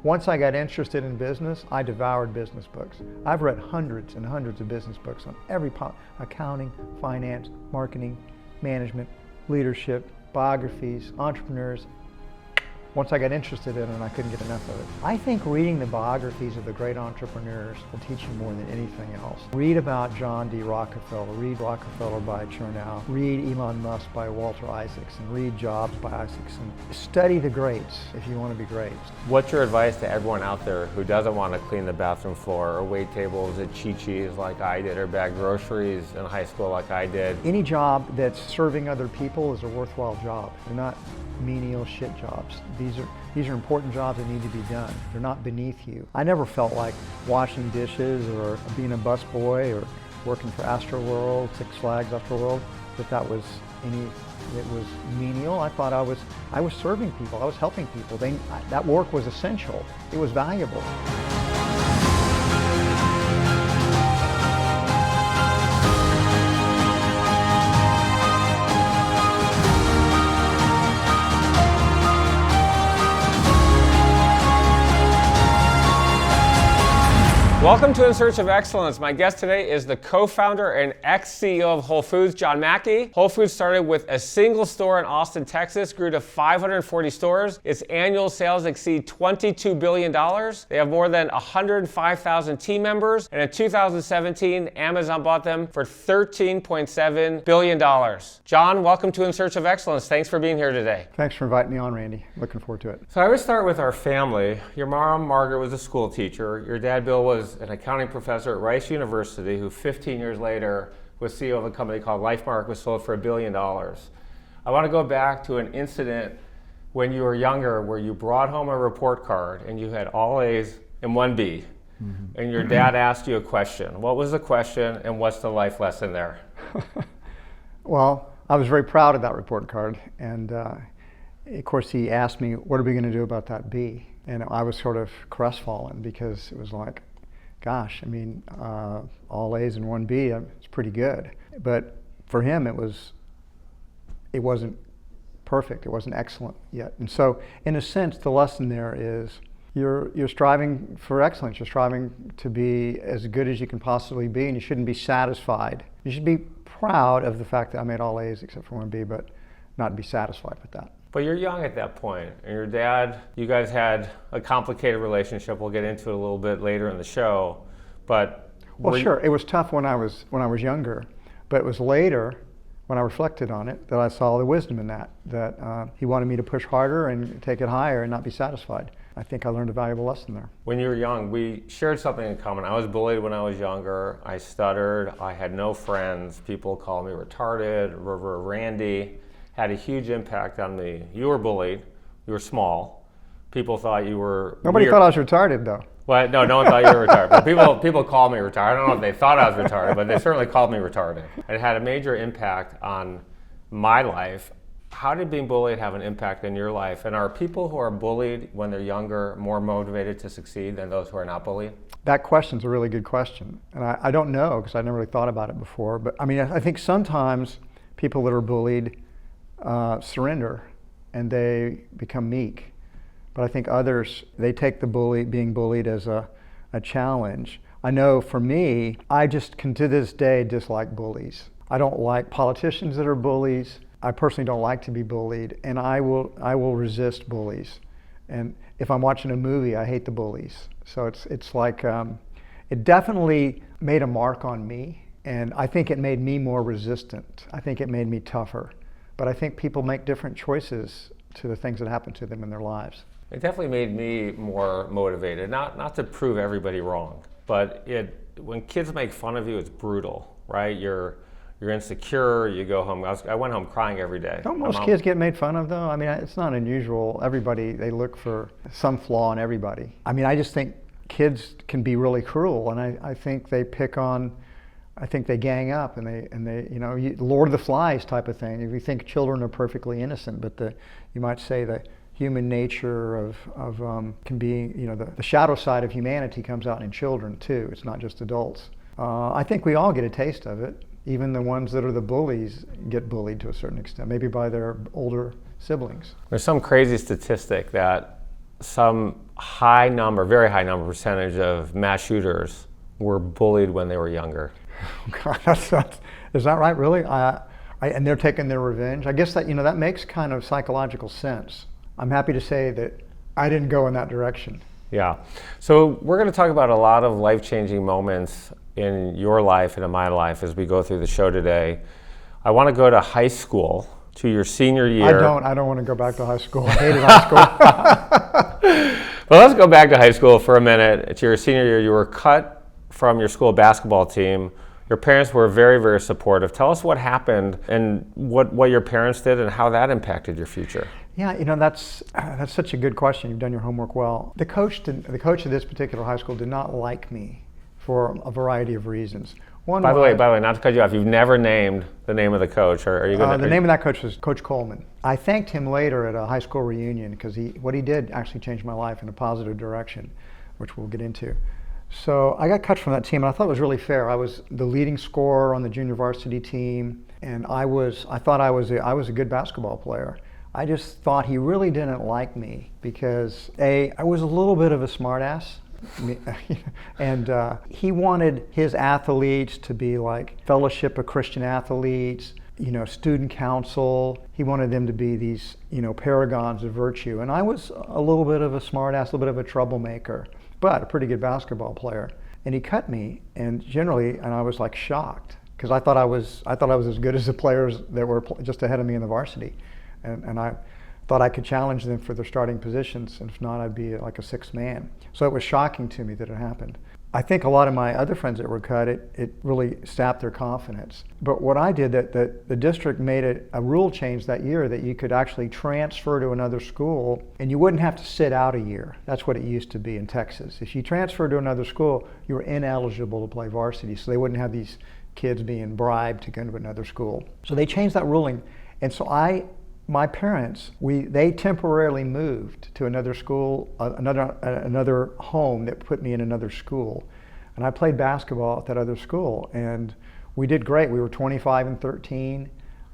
Once I got interested in business, I devoured business books. I've read hundreds and hundreds of business books on every accounting, finance, marketing, management, leadership, biographies, entrepreneurs. Once I got interested in it, I couldn't get enough of it. I think reading the biographies of the great entrepreneurs will teach you more than anything else. Read about John D. Rockefeller, read Rockefeller by Chernow, read Elon Musk by Walter Isaacson, read Jobs by Isaacson. Study the greats if you want to be great. What's your advice to everyone out there who doesn't want to clean the bathroom floor or wait tables at Chi-Chi's like I did or bag groceries in high school like I did? Any job that's serving other people is a worthwhile job. They're not menial shit jobs. These are important jobs that need to be done. They're not beneath you. I never felt like washing dishes or being a busboy or working for Astroworld, Six Flags Astroworld, that was menial. I thought I was serving people. I was helping people. That work was essential. It was valuable. Welcome to In Search of Excellence. My guest today is the co-founder and ex-CEO of Whole Foods, John Mackey. Whole Foods started with a single store in Austin, Texas, grew to 540 stores. Its annual sales exceed $22 billion. They have more than 105,000 team members. And in 2017, Amazon bought them for $13.7 billion. John, welcome to In Search of Excellence. Thanks for being here today. Thanks for inviting me on, Randy. Looking forward to it. So I would start with our family. Your mom, Margaret, was a school teacher. Your dad, Bill, was an accounting professor at Rice University who 15 years later was CEO of a company called LifeMark, was sold for $1 billion. I want to go back to an incident when you were younger where you brought home a report card and you had all A's and 1 B. And your dad asked you a question. What was the question and what's the life lesson there? Well, I was very proud of that report card. And of course he asked me, what are we going to do about that B? And I was sort of crestfallen because it was like, gosh, I mean, all A's and 1 B, it's pretty good. But for him, it wasn't perfect. It wasn't excellent yet. And so, in a sense, the lesson there is you're striving for excellence. You're striving to be as good as you can possibly be, and you shouldn't be satisfied. You should be proud of the fact that I made all A's except for 1 B, but not be satisfied with that. But you're young at that point, and your dad, you guys had a complicated relationship. We'll get into it a little bit later in the show, but... Well, sure, it was tough when I was younger, but it was later, when I reflected on it, that I saw the wisdom in that he wanted me to push harder and take it higher and not be satisfied. I think I learned a valuable lesson there. When you were young, we shared something in common. I was bullied when I was younger. I stuttered. I had no friends. People called me retarded, River Randy. Had a huge impact on me. You were bullied. You were small. People thought you were Nobody weird. thought I was retarded, though. Well, no one thought you were retarded. But people called me retarded. I don't know if they thought I was retarded, but they certainly called me retarded. It had a major impact on my life. How did being bullied have an impact in your life? And are people who are bullied when they're younger more motivated to succeed than those who are not bullied? That question's a really good question. And I don't know, because I never really thought about it before. But I mean, I think sometimes people that are bullied surrender and they become meek. But I think others, they take being bullied as a challenge. I know for me, I just can to this day dislike bullies. I don't like politicians that are bullies. I personally don't like to be bullied, and I will resist bullies. And if I'm watching a movie, I hate the bullies. So it's like, it definitely made a mark on me, and I think it made me more resistant. I think it made me tougher. But I think people make different choices to the things that happen to them in their lives. It definitely made me more motivated, not to prove everybody wrong, but when kids make fun of you, it's brutal, right? You're insecure, you go home. I went home crying every day. Don't most kids get made fun of, though? I mean, it's not unusual. They look for some flaw in everybody. I mean, I just think kids can be really cruel, and I think they they gang up and they Lord of the Flies type of thing. If you think children are perfectly innocent, but you might say the human nature of can be, the shadow side of humanity comes out in children too. It's not just adults. I think we all get a taste of it. Even the ones that are the bullies get bullied to a certain extent, maybe by their older siblings. There's some crazy statistic that some high number, very high number percentage of mass shooters were bullied when they were younger. God, is that right, really? And they're taking their revenge. I guess that, that makes kind of psychological sense. I'm happy to say that I didn't go in that direction. Yeah. So we're going to talk about a lot of life-changing moments in your life and in my life as we go through the show today. I want to go to high school, to your senior year. I don't want to go back to high school. I hated high school. Well, let's go back to high school for a minute. To your senior year, you were cut from your school basketball team. Your parents were very, very supportive. Tell us what happened and what your parents did and how that impacted your future. Yeah, that's such a good question. You've done your homework well. The coach of this particular high school did not like me for a variety of reasons. By the way, not to cut you off, you've never named the name of the coach. Are you going to? The name of that coach was Coach Coleman. I thanked him later at a high school reunion because what he did actually changed my life in a positive direction, which we'll get into. So I got cut from that team, and I thought it was really fair. I was the leading scorer on the junior varsity team, and I thought I was a good basketball player. I just thought he really didn't like me because I was a little bit of a smartass. And he wanted his athletes to be like Fellowship of Christian Athletes, student council. He wanted them to be these, paragons of virtue. And I was a little bit of a smartass, a little bit of a troublemaker, but a pretty good basketball player. And he cut me, and I was like shocked because I thought I was as good as the players that were just ahead of me in the varsity, and I thought I could challenge them for their starting positions, and if not, I'd be like a sixth man. So it was shocking to me that it happened. I think a lot of my other friends that were cut, it really sapped their confidence. But what I did, that the district made a rule change that year that you could actually transfer to another school and you wouldn't have to sit out a year. That's what it used to be in Texas. If you transferred to another school, you were ineligible to play varsity, so they wouldn't have these kids being bribed to go to another school. So they changed that ruling, and so my parents, they temporarily moved to another school, another home that put me in another school. And I played basketball at that other school, and we did great. We were 25-13.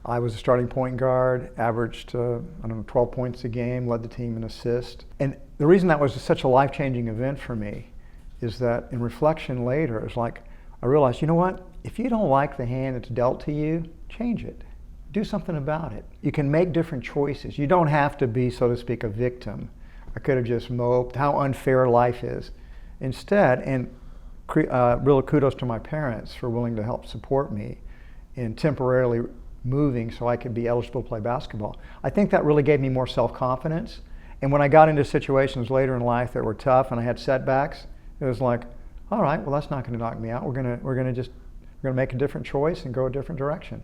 I was a starting point guard, averaged 12 points a game, led the team in assists. And the reason that was such a life-changing event for me is that in reflection later, it's like I realized, you know what? If you don't like the hand that's dealt to you, change it. Do something about it. You can make different choices. You don't have to be, so to speak, a victim. I could have just moped how unfair life is. Instead, and real kudos to my parents for willing to help support me in temporarily moving so I could be eligible to play basketball. I think that really gave me more self-confidence. And when I got into situations later in life that were tough and I had setbacks, it was like, all right, well, that's not going to knock me out. We're going to make a different choice and go a different direction.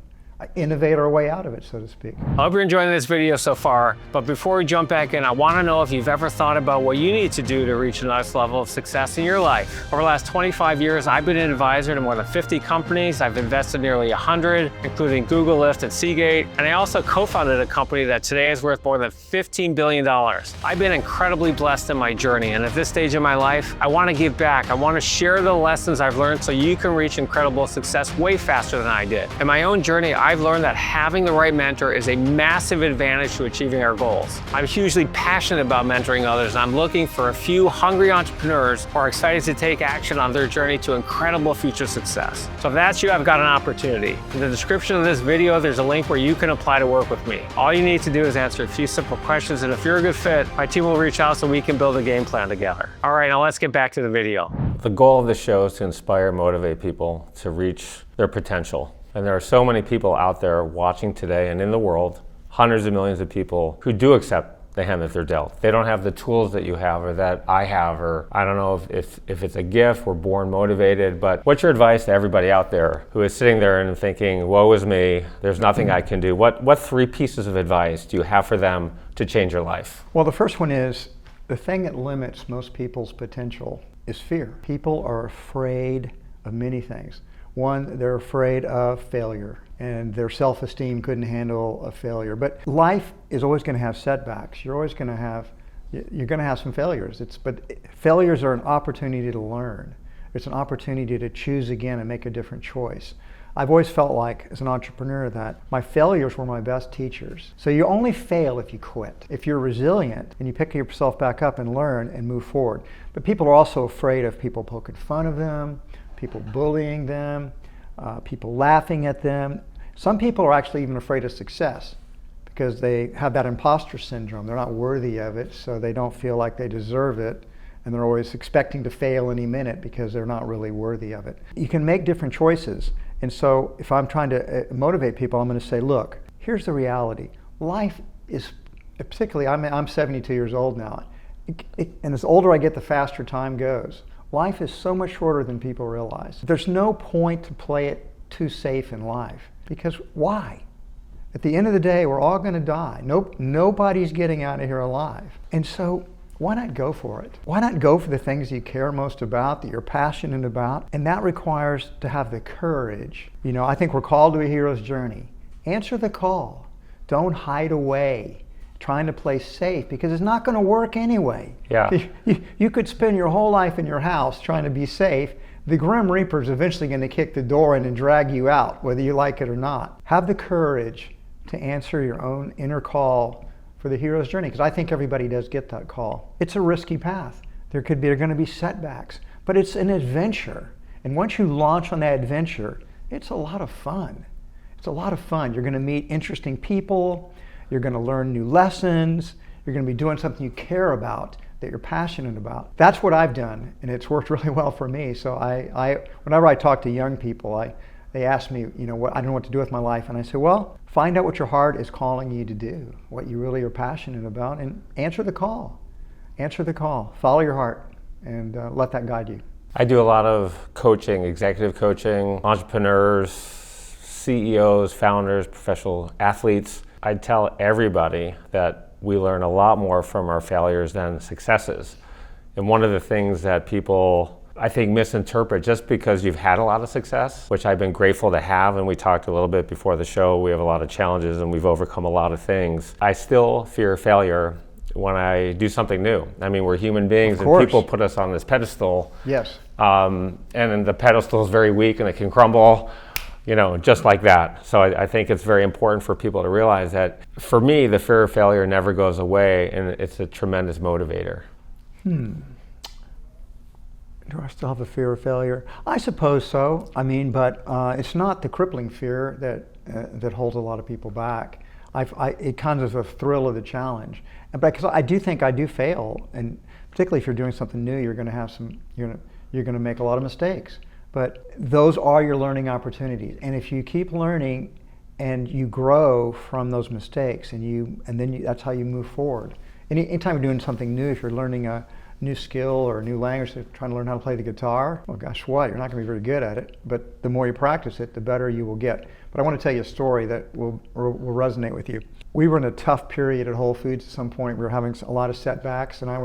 Innovate our way out of it, so to speak. I hope you're enjoying this video so far, but before we jump back in, I want to know if you've ever thought about what you need to do to reach the next level of success in your life. Over the last 25 years, I've been an advisor to more than 50 companies. I've invested nearly 100, including Google, Lyft, and Seagate, and I also co-founded a company that today is worth more than $15 billion. I've been incredibly blessed in my journey, and at this stage in my life, I want to give back. I want to share the lessons I've learned so you can reach incredible success way faster than I did. In my own journey, I've learned that having the right mentor is a massive advantage to achieving our goals. I'm hugely passionate about mentoring others, and I'm looking for a few hungry entrepreneurs who are excited to take action on their journey to incredible future success. So if that's you, I've got an opportunity. In the description of this video, there's a link where you can apply to work with me. All you need to do is answer a few simple questions, and if you're a good fit, my team will reach out so we can build a game plan together. All right, now let's get back to the video. The goal of the show is to inspire, motivate people to reach their potential. And there are so many people out there watching today and in the world, hundreds of millions of people who do accept the hand that they're dealt. They don't have the tools that you have or that I have, or I don't know if it's a gift, we're born motivated, but what's your advice to everybody out there who is sitting there and thinking, woe is me, there's nothing I can do? What 3 pieces of advice do you have for them to change your life? Well, the first one is, the thing that limits most people's potential is fear. People are afraid of many things. One, they're afraid of failure, and their self-esteem couldn't handle a failure. But life is always going to have setbacks. You're going to have some failures. But failures are an opportunity to learn. It's an opportunity to choose again and make a different choice. I've always felt like, as an entrepreneur, that my failures were my best teachers. So you only fail if you quit. If you're resilient and you pick yourself back up and learn and move forward. But people are also afraid of people poking fun of them, people bullying them, people laughing at them. Some people are actually even afraid of success because they have that imposter syndrome. They're not worthy of it, so they don't feel like they deserve it. And they're always expecting to fail any minute because they're not really worthy of it. You can make different choices. And so if I'm trying to motivate people, I'm going to say, look, here's the reality. Life is, particularly, I'm 72 years old now. And as older I get, the faster time goes. Life is so much shorter than people realize. There's no point to play it too safe in life. Because why? At the end of the day, we're all going to die. Nobody's getting out of here alive. And so why not go for it? Why not go for the things you care most about, that you're passionate about? And that requires to have the courage. You know, I think we're called to a hero's journey. Answer the call. Don't hide away, trying to play safe, because it's not going to work anyway. Yeah. You could spend your whole life in your house trying to be safe. The Grim Reaper is eventually going to kick the door in and drag you out, whether you like it or not. Have the courage to answer your own inner call for the hero's journey, because I think everybody does get that call. It's a risky path. There are going to be setbacks, but it's an adventure. And once you launch on that adventure, it's a lot of fun. It's a lot of fun. You're going to meet interesting people. You're going to learn new lessons. You're going to be doing something you care about, that you're passionate about. That's what I've done, and it's worked really well for me. So whenever I talk to young people, they ask me, you know, I don't know what to do with my life, and I say, well, find out what your heart is calling you to do, what you really are passionate about, and answer the call. Answer the call. Follow your heart, and let that guide you. I do a lot of coaching, executive coaching, entrepreneurs, CEOs, founders, professional athletes. I tell everybody that we learn a lot more from our failures than successes. And one of the things that people, I think, misinterpret, just because you've had a lot of success, which I've been grateful to have, and we talked a little bit before the show, we have a lot of challenges and we've overcome a lot of things. I still fear failure when I do something new. I mean, we're human beings and people put us on this pedestal. Yes. And then the pedestal is very weak and it can crumble, you know, just like that. So I think it's very important for people to realize that, for me, the fear of failure never goes away, and it's a tremendous motivator. Do I still have a fear of failure? I suppose so. I mean, but it's not the crippling fear that holds a lot of people back. It comes as a thrill of the challenge, and because I do think I do fail, and particularly if you're doing something new, you're going to have you're going to make a lot of mistakes. But those are your learning opportunities, and if you keep learning and you grow from those mistakes, and then that's how you move forward. Anytime you're doing something new, if you're learning a new skill or a new language, trying to learn how to play the guitar, well, gosh, what? You're not going to be very good at it, but the more you practice it, the better you will get. But I want to tell you a story that will resonate with you. We were in a tough period at Whole Foods at some point. We were having a lot of setbacks, and I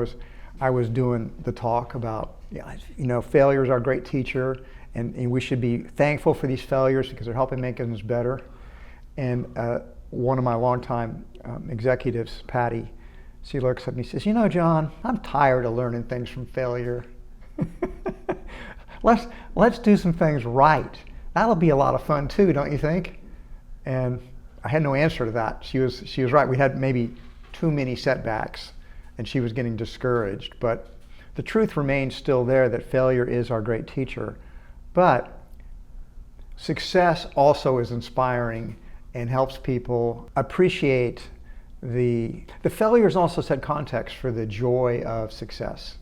was doing the talk about, you know, failure is our great teacher, and we should be thankful for these failures because they're helping make us better. And one of my longtime executives, Patty, she looks at me and says, you know, John, I'm tired of learning things from failure. Let's do some things right. That'll be a lot of fun too, don't you think? And I had no answer to that. She was right. We had maybe too many setbacks, and she was getting discouraged. But the truth remains still there, that failure is our great teacher. But success also is inspiring and helps people appreciate the failures also set context for the joy of success.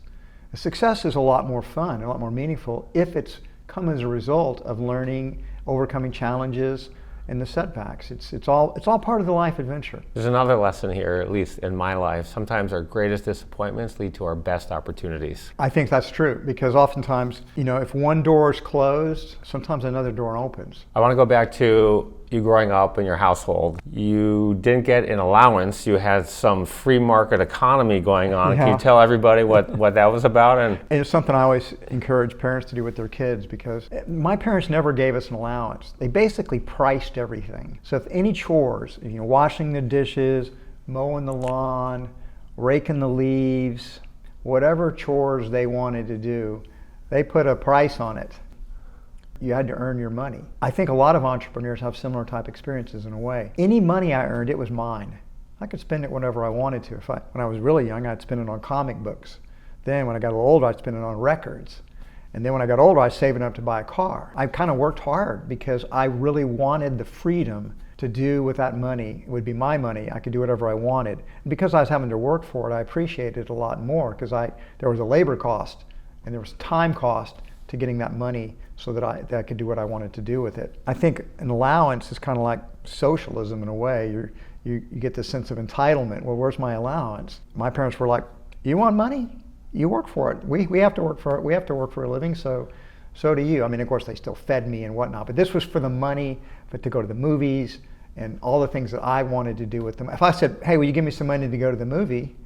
The success is a lot more fun, a lot more meaningful if it's come as a result of learning, overcoming challenges, and the setbacks. It's all part of the life adventure. There's another lesson here, at least in my life. Sometimes our greatest disappointments lead to our best opportunities. I think that's true, because oftentimes, you know, if one door is closed, sometimes another door opens. I want to go back to you growing up in your household. You didn't get an allowance. You had some free market economy going on. Yeah. Can you tell everybody what that was about? And it's something I always encourage parents to do with their kids, because my parents never gave us an allowance. They basically priced everything. So if any chores, you know, washing the dishes, mowing the lawn, raking the leaves, whatever chores they wanted to do, they put a price on it. You had to earn your money. I think a lot of entrepreneurs have similar type experiences in a way. Any money I earned, it was mine. I could spend it whenever I wanted to. When I was really young, I'd spend it on comic books. Then when I got a little older, I'd spend it on records. And then when I got older, I was saving up to buy a car. I kind of worked hard because I really wanted the freedom to do with that money. It would be my money. I could do whatever I wanted. And because I was having to work for it, I appreciated it a lot more because there was a labor cost and there was time cost to getting that money so that I could do what I wanted to do with it. I think an allowance is kind of like socialism in a way. You get this sense of entitlement. Well, where's my allowance? My parents were like, you want money? You work for it. We have to work for it. We have to work for a living, so do you. I mean, of course, they still fed me and whatnot, but this was for the money, but to go to the movies and all the things that I wanted to do with them. If I said, hey, will you give me some money to go to the movie?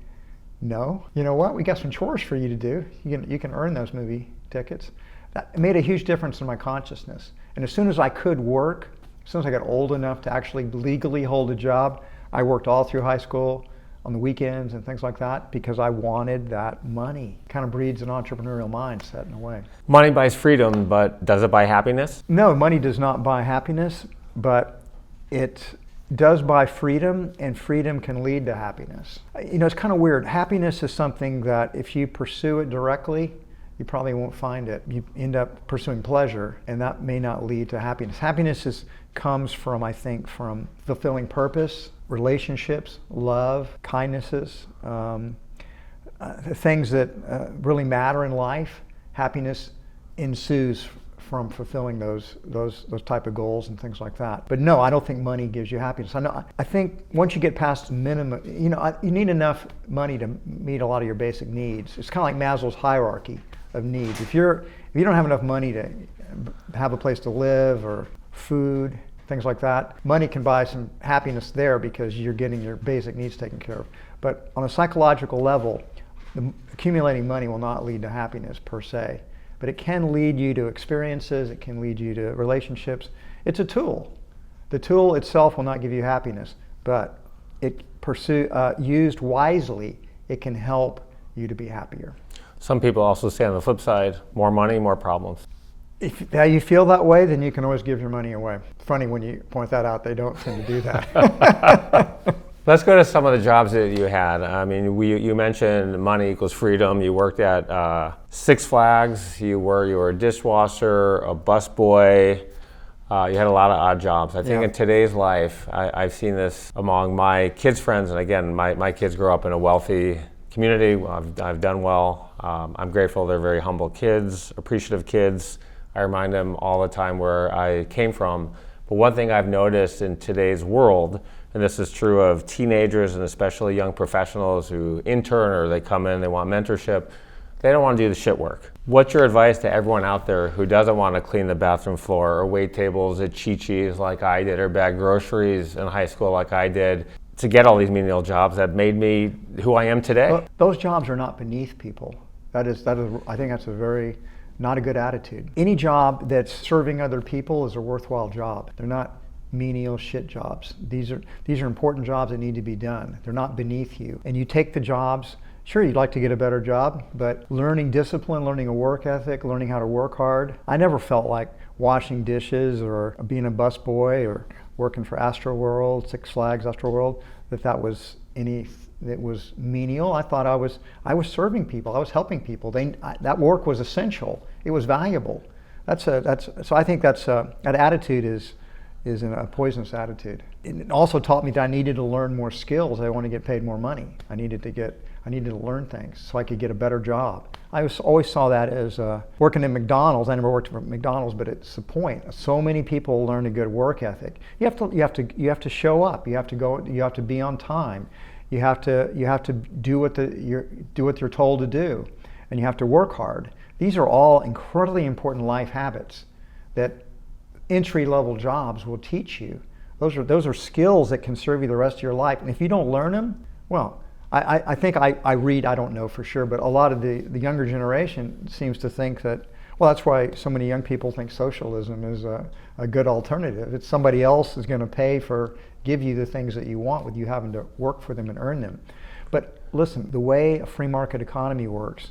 No. You know what? We got some chores for you to do. You can earn those movie tickets. That made a huge difference in my consciousness. And as soon as I could work, as soon as I got old enough to actually legally hold a job, I worked all through high school, on the weekends and things like that, because I wanted that money. Kind of breeds an entrepreneurial mindset in a way. Money buys freedom, but does it buy happiness? No, money does not buy happiness, but it does buy freedom, and freedom can lead to happiness. You know, it's kind of weird. Happiness is something that if you pursue it directly, you probably won't find it. You end up pursuing pleasure, and that may not lead to happiness. Happiness comes from, I think, from fulfilling purpose, relationships, love, kindnesses, things that really matter in life. Happiness ensues from fulfilling those type of goals and things like that. But no, I don't think money gives you happiness. I think once you get past minimum, you need enough money to meet a lot of your basic needs. It's kind of like Maslow's hierarchy of needs. If you don't have enough money to have a place to live or food, things like that, money can buy some happiness there because you're getting your basic needs taken care of. But on a psychological level, accumulating money will not lead to happiness per se. But it can lead you to experiences, it can lead you to relationships. It's a tool. The tool itself will not give you happiness, but used wisely, it can help you to be happier. Some people also say on the flip side, more money, more problems. If you feel that way, then you can always give your money away. Funny when you point that out, they don't tend to do that. Let's go to some of the jobs that you had. I mean, you mentioned money equals freedom. You worked at Six Flags. You were a dishwasher, a busboy. You had a lot of odd jobs. I think in today's life, I've seen this among my kids' friends. And again, my kids grew up in a wealthy community. I've done well. I'm grateful they're very humble kids, appreciative kids. I remind them all the time where I came from. But one thing I've noticed in today's world, and this is true of teenagers and especially young professionals who intern or they come in, they want mentorship, they don't want to do the shit work. What's your advice to everyone out there who doesn't want to clean the bathroom floor or wait tables at Chi-Chi's like I did or bag groceries in high school like I did to get all these menial jobs that made me who I am today? Well, those jobs are not beneath people. That is, I think that's not a good attitude. Any job that's serving other people is a worthwhile job. They're not menial shit jobs. These are important jobs that need to be done. They're not beneath you. And you take the jobs, sure, you'd like to get a better job, but learning discipline, learning a work ethic, learning how to work hard. I never felt like washing dishes or being a busboy or working for Astroworld, Six Flags Astroworld, that was menial. I thought I was serving people. I was helping people. That work was essential. It was valuable. So I think that attitude is a poisonous attitude. It also taught me that I needed to learn more skills. I want to get paid more money. I needed to learn things so I could get a better job. I always saw that as working at McDonald's. I never worked for McDonald's, but it's the point. So many people learn a good work ethic. You have to show up. You have to go. You have to be on time. You have to do what you're told to do, and you have to work hard. These are all incredibly important life habits that entry-level jobs will teach you. Those are skills that can serve you the rest of your life. And if you don't learn them, well, I think I read, I don't know for sure, but a lot of the younger generation seems to think that, well, that's why so many young people think socialism is a good alternative. It's somebody else is going to give you the things that you want with you having to work for them and earn them. But listen, the way a free market economy works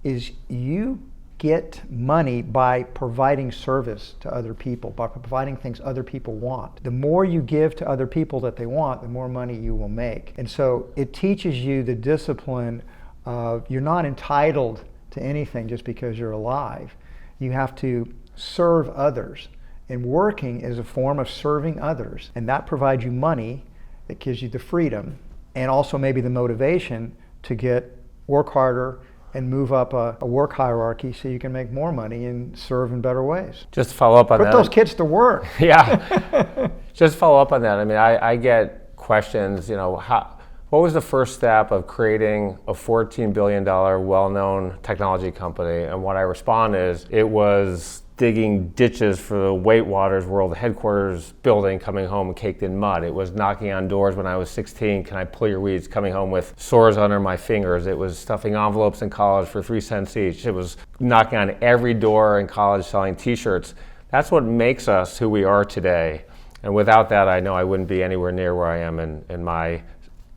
is you get money by providing service to other people, by providing things other people want. The more you give to other people that they want, the more money you will make. And so it teaches you the discipline of you're not entitled to anything just because you're alive. You have to serve others. And working is a form of serving others. And that provides you money. It gives you the freedom and also maybe the motivation to work harder and move up a work hierarchy so you can make more money and serve in better ways. Just to follow up on that. Put those kids to work. Yeah. Just follow up on that. I mean, I get questions, what was the first step of creating a $14 billion well-known technology company? And what I respond is, it was digging ditches for the Weight Watchers World Headquarters building, coming home caked in mud. It was knocking on doors when I was 16, can I pull your weeds, coming home with sores under my fingers. It was stuffing envelopes in college for 3 cents each. It was knocking on every door in college selling t-shirts. That's what makes us who we are today. And without that, I know I wouldn't be anywhere near where I am in my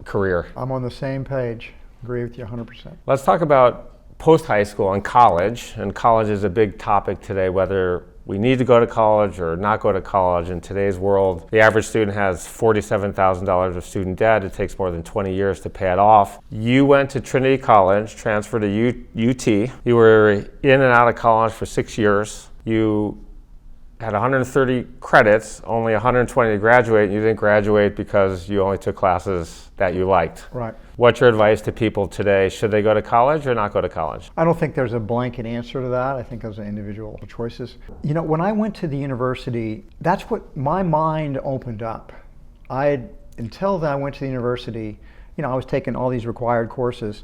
career. I'm on the same page. Agree with you 100%. Let's talk about post-high school and college. And college is a big topic today, whether we need to go to college or not go to college. In today's world, the average student has $47,000 of student debt. It takes more than 20 years to pay it off. You went to Trinity College, transferred to UT. You were in and out of college for 6 years. You had 130 credits, only 120 to graduate. You didn't graduate because you only took classes that you liked. Right. What's your advice to people today? Should they go to college or not go to college? I don't think there's a blanket answer to that. I think those are individual choices. When I went to the university, that's what my mind opened up. Until then, I went to the university, I was taking all these required courses,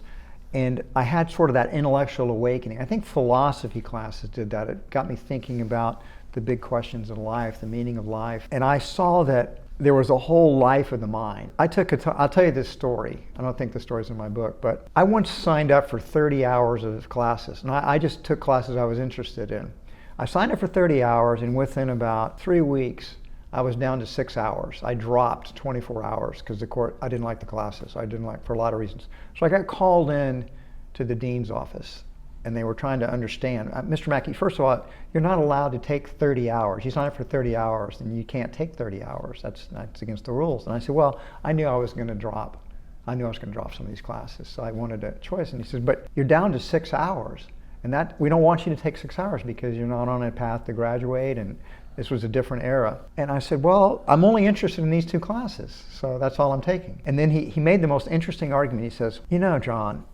and I had sort of that intellectual awakening. I think philosophy classes did that. It got me thinking about the big questions in life, the meaning of life. And I saw that there was a whole life of the mind. I'll tell you this story. I don't think the story's in my book, but I once signed up for 30 hours of classes. And I just took classes I was interested in. I signed up for 30 hours, and within about 3 weeks, I was down to 6 hours. I dropped 24 hours because I didn't like the classes. For a lot of reasons. So I got called in to the dean's office, and they were trying to understand. Mr. Mackey, first of all, you're not allowed to take 30 hours. You sign up for 30 hours, and you can't take 30 hours. That's against the rules. And I said, well, I knew I was going to drop some of these classes, so I wanted a choice. And he says, but you're down to 6 hours, and that we don't want you to take 6 hours because you're not on a path to graduate, and this was a different era. And I said, well, I'm only interested in these 2 classes, so that's all I'm taking. And then he made the most interesting argument. He says, John,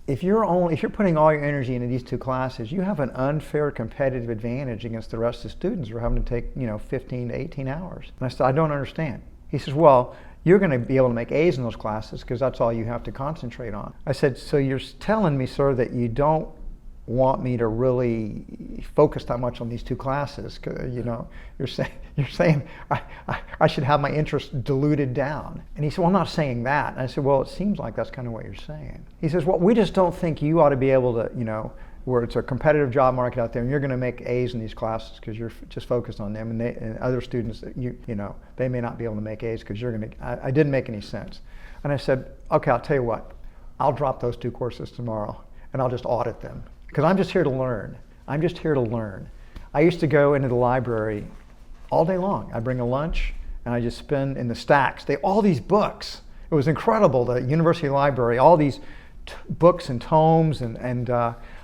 if you're putting all your energy into these 2 classes, you have an unfair competitive advantage against the rest of the students who are having to take 15 to 18 hours. And I said, I don't understand. He says, well, you're going to be able to make A's in those classes because that's all you have to concentrate on. I said, so you're telling me, sir, that you don't want me to really focus that much on these 2 classes? You're saying I should have my interest diluted down. And he said, well, I'm not saying that. And I said, well, it seems like that's kind of what you're saying. He says, well, we just don't think you ought to be able to, where it's a competitive job market out there, and you're going to make A's in these classes because you're just focused on them, and other students, they may not be able to make A's because you're going to. I didn't make any sense. And I said, okay, I'll tell you what, I'll drop those 2 courses tomorrow, and I'll just audit them. Because I'm just here to learn. I used to go into the library all day long. I'd bring a lunch, and I just spend in the stacks. All these books. It was incredible, the university library, all these books and tomes, and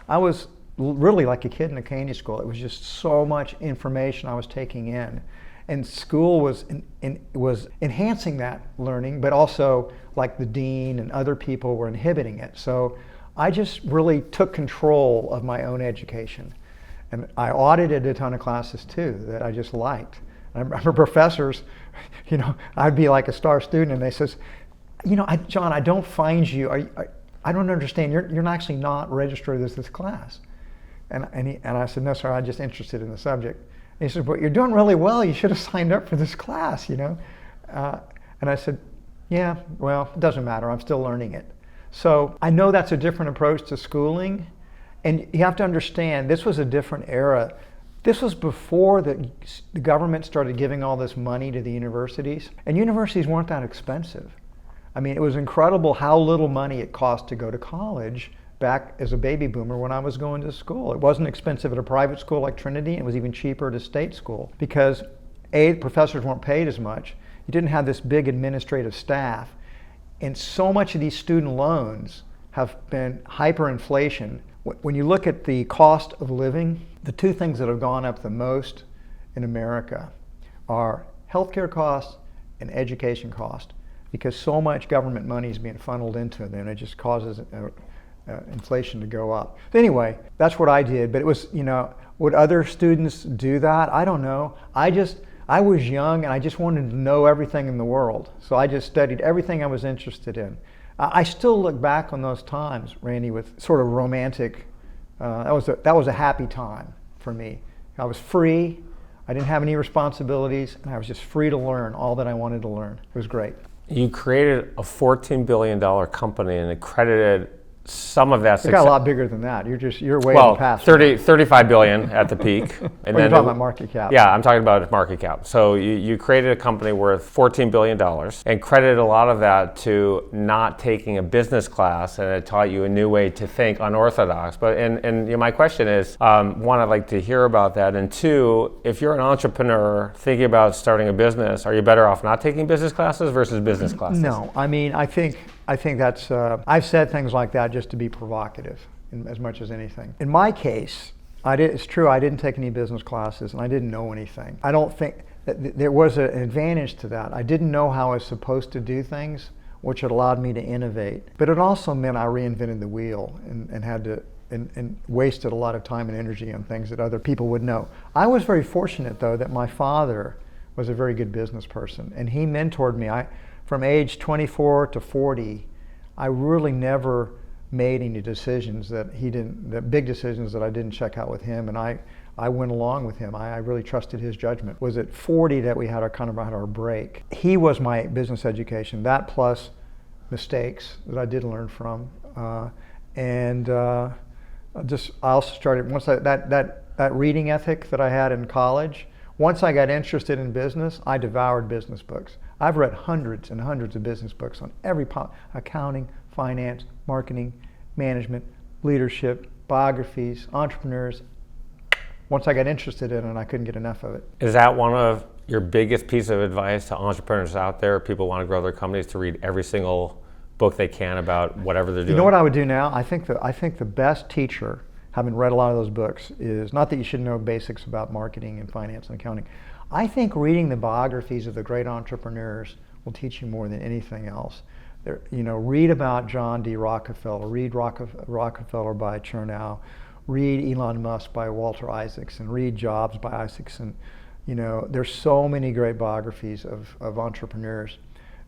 I was really like a kid in a candy school. It was just so much information I was taking in. And school was enhancing that learning, but also like the dean and other people were inhibiting it. So I just really took control of my own education. And I audited a ton of classes too that I just liked. I remember professors, I'd be like a star student, and they says, John, I don't find you, I don't understand, you're actually not registered as this class. And I said, no, sir, I'm just interested in the subject. And he said, but you're doing really well, you should have signed up for this class, And I said, yeah, well, it doesn't matter, I'm still learning it. So I know that's a different approach to schooling, and you have to understand this was a different era. This was before the government started giving all this money to the universities, and universities weren't that expensive. I mean, it was incredible how little money it cost to go to college back as a baby boomer when I was going to school. It wasn't expensive at a private school like Trinity. It was even cheaper at a state school because A, professors weren't paid as much. You didn't have this big administrative staff. And so much of these student loans have been hyperinflation. When you look at the cost of living, the two things that have gone up the most in America are healthcare costs and education costs, because so much government money is being funneled into them, it just causes inflation to go up. Anyway, that's what I did, but it was, would other students do that? I don't know. I was young and I just wanted to know everything in the world, so I just studied everything I was interested in. I still look back on those times, Randy, with sort of romantic, that was a happy time for me. I was free, I didn't have any responsibilities, and I was just free to learn all that I wanted to learn. It was great. You created a $14 billion company and accredited some of that success. It got a lot bigger than that. You're way past 35 billion at the peak. And you're talking about market cap. Yeah, I'm talking about market cap. So you created a company worth $14 billion and credited a lot of that to not taking a business class, and it taught you a new way to think, unorthodox. But and my question is, one, I'd like to hear about that, and two, if you're an entrepreneur thinking about starting a business, are you better off not taking business classes versus business classes? No, I mean, I think that's, I've said things like that just to be provocative as much as anything. In my case, it's true, I didn't take any business classes and I didn't know anything. I don't think that there was an advantage to that. I didn't know how I was supposed to do things, which allowed me to innovate. But it also meant I reinvented the wheel and had to, and wasted a lot of time and energy on things that other people would know. I was very fortunate, though, that my father was a very good business person, and he mentored me. From age 24 to 40, I really never made any decisions that big decisions that I didn't check out with him, and I went along with him. I really trusted his judgment. It was at 40 that we had our break. He was my business education, that plus mistakes that I did learn from, I also started, once that reading ethic that I had in college, once I got interested in business, I devoured business books. I've read hundreds and hundreds of business books on every accounting, finance, marketing, management, leadership, biographies, entrepreneurs. Once I got interested in it, I couldn't get enough of it. Is that one of your biggest piece of advice to entrepreneurs out there, people want to grow their companies, to read every single book they can about whatever they're doing? You know what I would do now? I think the best teacher, having read a lot of those books, is not that you should know basics about marketing and finance and accounting. I think reading the biographies of the great entrepreneurs will teach you more than anything else. Read about John D. Rockefeller, read Rockefeller by Chernow, read Elon Musk by Walter Isaacson, read Jobs by Isaacson. There's so many great biographies of entrepreneurs.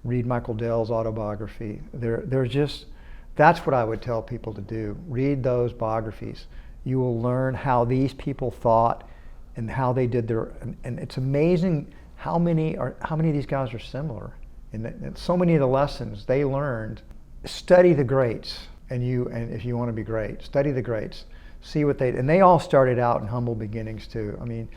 Read Michael Dell's autobiography. That's what I would tell people to do. Read those biographies. You will learn how these people thought and how they did and it's amazing how many of these guys are similar. And so many of the lessons they learned. Study the greats, and if you want to be great, study the greats. See what and they all started out in humble beginnings too. I mean,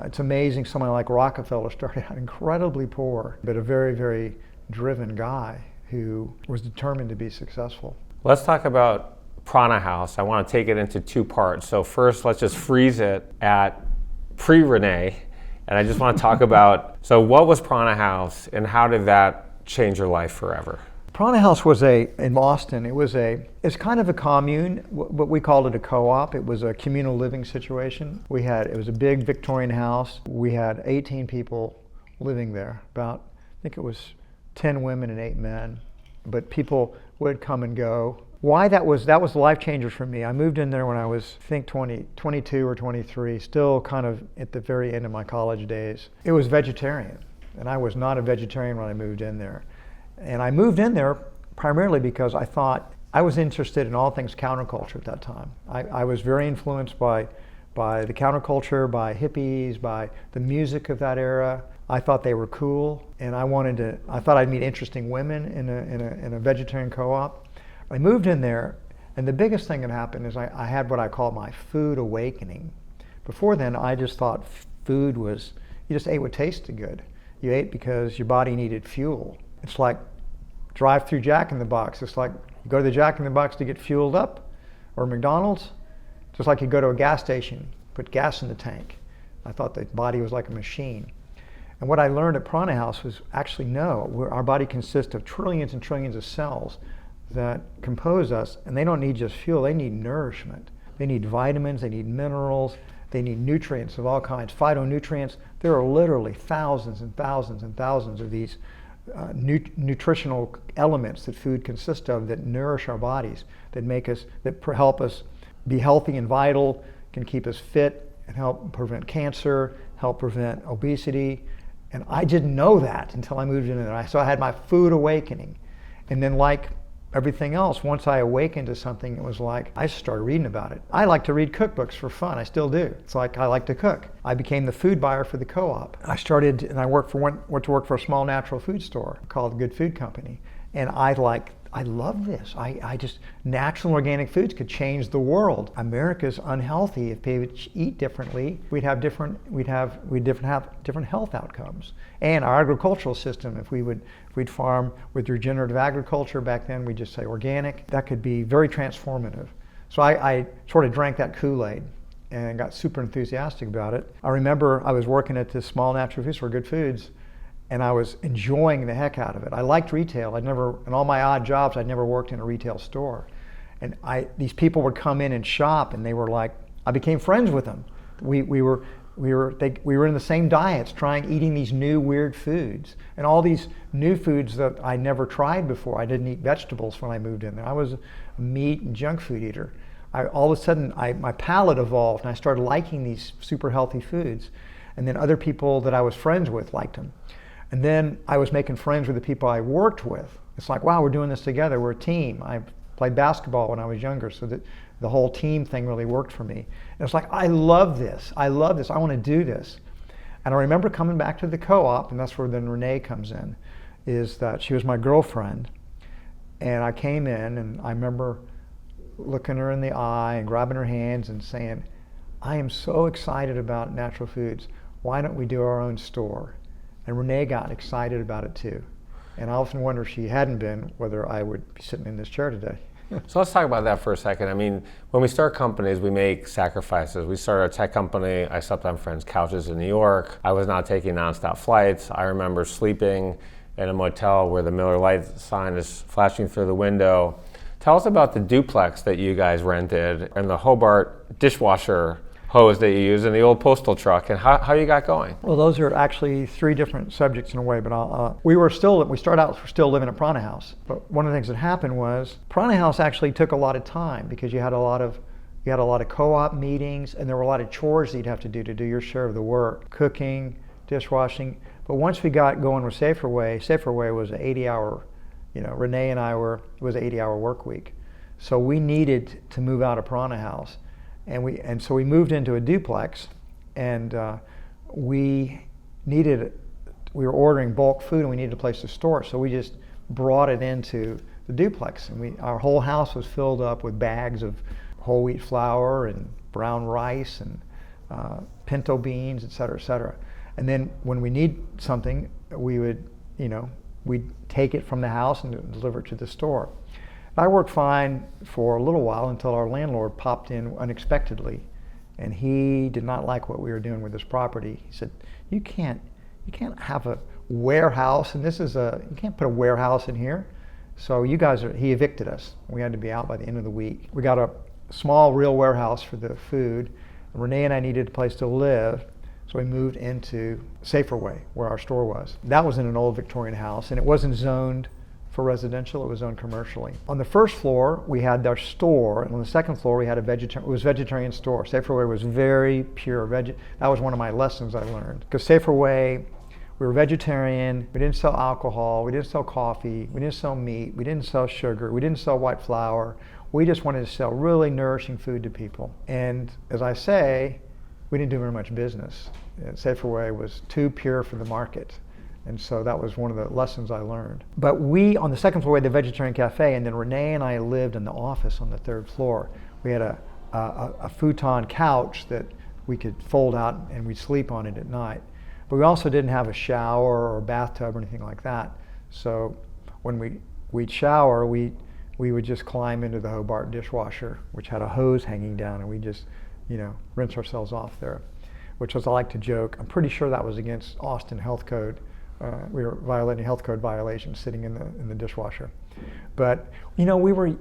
it's amazing. Someone like Rockefeller started out incredibly poor, but a very, very driven guy who was determined to be successful. Let's talk about Prana House. I want to take it into two parts. So first, let's just freeze it at pre-Renee, and I just want to talk about, so what was Prana House and how did that change your life forever? Prana House was in Boston. It's kind of a commune, but we called it a co-op. It was a communal living situation. It was a big Victorian house. We had 18 people living there, I think it was 10 women and 8 men, but people would come and go. Why that was a life changer for me. I moved in there when I was, I think, 22 or 23, still kind of at the very end of my college days. It was vegetarian, and I was not a vegetarian when I moved in there. And I moved in there primarily because I thought I was interested in all things counterculture at that time. I was very influenced by the counterculture, by hippies, by the music of that era. I thought they were cool, and I thought I'd meet interesting women in a vegetarian co-op. I moved in there, and the biggest thing that happened is I had what I call my food awakening. Before then, I just thought food was, you just ate what tasted good. You ate because your body needed fuel. It's like drive-through Jack in the Box. It's like you go to the Jack in the Box to get fueled up. Or McDonald's, just like you go to a gas station, put gas in the tank. I thought the body was like a machine. And what I learned at Prana House was actually no, our body consists of trillions and trillions of cells that compose us, and they don't need just fuel, they need nourishment. They need vitamins, they need minerals, they need nutrients of all kinds, phytonutrients. There are literally thousands and thousands and thousands of these nutritional elements that food consists of that nourish our bodies, that make us, that help us be healthy and vital, can keep us fit and help prevent cancer, help prevent obesity. And I didn't know that until I moved into there. So I had my food awakening. And then like everything else, once I awakened to something, it was like, I started reading about it. I like to read cookbooks for fun, I still do. It's like I like to cook. I became the food buyer for the co-op. I started, and I went to work for a small natural food store called Good Food Company. And I love this. I just, natural and organic foods could change the world. America's unhealthy. If people eat differently, we'd have different health outcomes. And our agricultural system, if we'd farm with regenerative agriculture, back then we'd just say organic, that could be very transformative. So I sort of drank that Kool-Aid and got super enthusiastic about it. I remember I was working at this small natural food store, Good Foods, and I was enjoying the heck out of it. I liked retail. In all my odd jobs, I'd never worked in a retail store. And these people would come in and shop, and they were like, I became friends with them. We were in the same diets, eating these new weird foods, and all these new foods that I never tried before. I didn't eat vegetables when I moved in there. I was a meat and junk food eater. All of a sudden, my palate evolved, and I started liking these super healthy foods. And then other people that I was friends with liked them. And then I was making friends with the people I worked with. It's like, wow, we're doing this together. We're a team. I played basketball when I was younger, so that the whole team thing really worked for me. And it's like, I love this. I want to do this. And I remember coming back to the co-op, and that's where then Renee comes in, is that she was my girlfriend. And I came in, and I remember looking her in the eye and grabbing her hands and saying, I am so excited about natural foods. Why don't we do our own store? And Renee got excited about it too. And I often wonder if she hadn't been, whether I would be sitting in this chair today. So let's talk about that for a second. I mean, when we start companies, we make sacrifices. We started a tech company. I slept on friends' couches in New York. I was not taking nonstop flights. I remember sleeping in a motel where the Miller Lite sign is flashing through the window. Tell us about the duplex that you guys rented and the Hobart dishwasher hose that you use in the old postal truck, and how you got going. Well, those are actually three different subjects in a way, but we started out still living at Prana House. But one of the things that happened was Prana House actually took a lot of time because you had a lot of co-op meetings, and there were a lot of chores that you'd have to do your share of the work, cooking, dishwashing. But once we got going with Saferway was an 80-hour, Renee and it was an 80-hour work week. So we needed to move out of Prana House. And so we moved into a duplex, and we were ordering bulk food, and we needed a place to store it. So we just brought it into the duplex, and our whole house was filled up with bags of whole wheat flour and brown rice and pinto beans, et cetera, et cetera. And then when we need something, we'd take it from the house and deliver it to the store. I worked fine for a little while until our landlord popped in unexpectedly, and he did not like what we were doing with this property. He said, you can't have a warehouse, and you can't put a warehouse in here. So he evicted us. We had to be out by the end of the week. We got a small real warehouse for the food. Renee and I needed a place to live, so we moved into Saferway, where our store was. That was in an old Victorian house, and it wasn't zoned for residential, it was zoned commercially. On the first floor, we had our store, and on the second floor, we had a vegetarian store. Saferway was very pure That was one of my lessons I learned. Because Saferway, we were vegetarian, we didn't sell alcohol, we didn't sell coffee, we didn't sell meat, we didn't sell sugar, we didn't sell white flour. We just wanted to sell really nourishing food to people. And as I say, we didn't do very much business. Saferway was too pure for the market. And so that was one of the lessons I learned. But on the second floor, we had the vegetarian cafe, and then Renee and I lived in the office on the third floor. We had a futon couch that we could fold out, and we'd sleep on it at night. But we also didn't have a shower or bathtub or anything like that. So when we'd shower, we we would just climb into the Hobart dishwasher, which had a hose hanging down, and we just, rinse ourselves off there, which was, I like to joke, I'm pretty sure that was against Austin health code. We were violating health code violations sitting in the dishwasher. But, we were,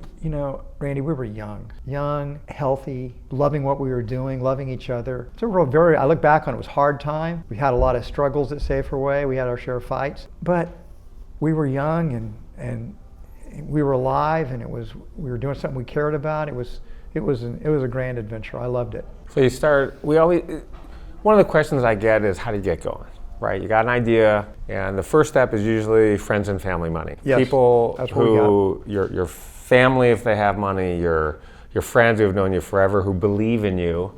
Randy, we were young, healthy, loving what we were doing, loving each other. It's a I look back on it, was a hard time. We had a lot of struggles at Saferway. We had our share of fights, but we were young and we were alive, and we were doing something we cared about. It was a grand adventure. I loved it. So one of the questions I get is, how do you get going? Right, you got an idea, and the first step is usually friends and family money. Yes, people who, your family if they have money, your friends who have known you forever, who believe in you.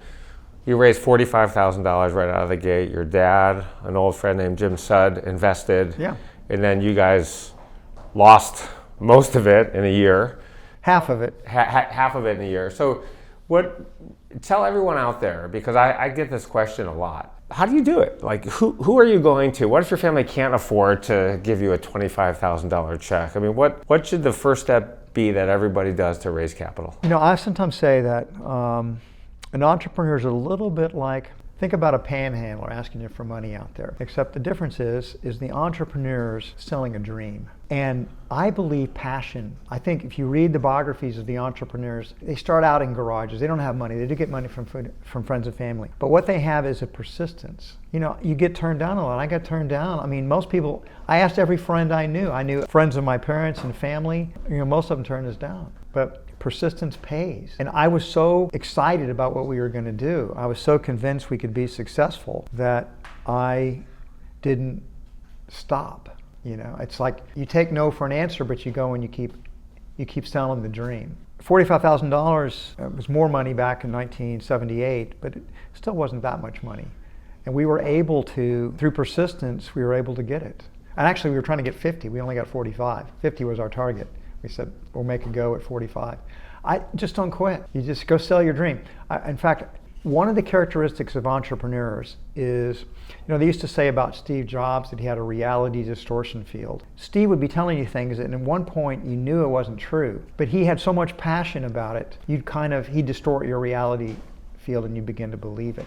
You raised $45,000 right out of the gate. Your dad, an old friend named Jim Sudd, invested. Yeah. And then you guys lost most of it in a year. Half of it. Half of it in a year. So tell everyone out there, because I get this question a lot. How do you do it? Like, who are you going to? What if your family can't afford to give you a $25,000 check? I mean, what should the first step be that everybody does to raise capital? I sometimes say that an entrepreneur is a little bit like, think about a panhandler asking you for money out there. Except the difference is the entrepreneur's selling a dream. And I believe passion. I think if you read the biographies of the entrepreneurs, they start out in garages. They don't have money. They do get money from friends and family. But what they have is a persistence. You get turned down a lot. I got turned down. I mean, most people, I asked every friend I knew friends of my parents and family, most of them turned us down. But persistence pays. And I was so excited about what we were going to do. I was so convinced we could be successful that I didn't stop. It's like you take no for an answer, but you go and you keep selling the dream. $45,000 was more money back in 1978, but it still wasn't that much money. And we were able to, through persistence, we were able to get it. And actually we were trying to get 50. We only got 45. 50 was our target. We said, we'll make a go at 45. I just don't quit. You just go sell your dream. In fact, one of the characteristics of entrepreneurs is, they used to say about Steve Jobs that he had a reality distortion field. Steve would be telling you things that at one point you knew it wasn't true, but he had so much passion about it, he'd distort your reality field and you begin to believe it.